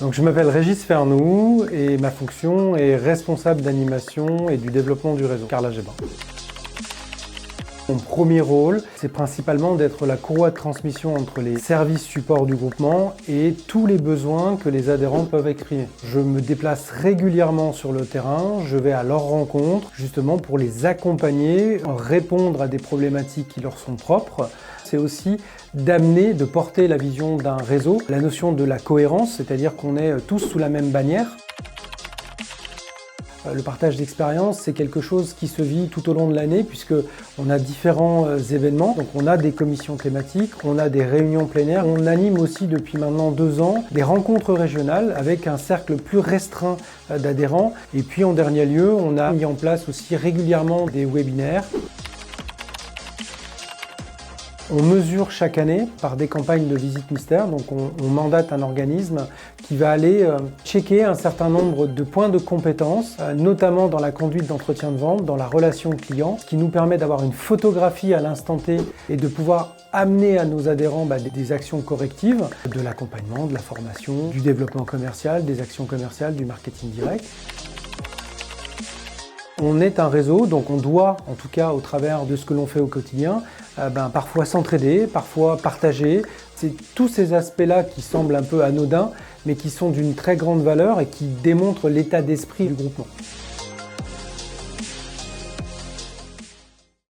Donc je m'appelle Régis Fernoux et ma fonction est responsable d'animation et du développement du réseau Carla Gebin. Mon premier rôle, c'est principalement d'être la courroie de transmission entre les services supports du groupement et tous les besoins que les adhérents peuvent exprimer. Je me déplace régulièrement sur le terrain, je vais à leur rencontre, justement pour les accompagner, répondre à des problématiques qui leur sont propres. C'est aussi d'amener, de porter la vision d'un réseau, la notion de la cohérence, c'est-à-dire qu'on est tous sous la même bannière. Le partage d'expérience, c'est quelque chose qui se vit tout au long de l'année puisqu'on a différents événements. Donc on a des commissions thématiques, on a des réunions plein air. On anime aussi depuis maintenant 2 ans des rencontres régionales avec un cercle plus restreint d'adhérents. Et puis en dernier lieu, on a mis en place aussi régulièrement des webinaires. On mesure chaque année par des campagnes de visite mystère, donc on mandate un organisme qui va aller checker un certain nombre de points de compétences, notamment dans la conduite d'entretien de vente, dans la relation client, ce qui nous permet d'avoir une photographie à l'instant T et de pouvoir amener à nos adhérents des actions correctives, de l'accompagnement, de la formation, du développement commercial, des actions commerciales, du marketing direct. On est un réseau, donc on doit, en tout cas au travers de ce que l'on fait au quotidien, parfois s'entraider, parfois partager. C'est tous ces aspects-là qui semblent un peu anodins, mais qui sont d'une très grande valeur et qui démontrent l'état d'esprit du groupement.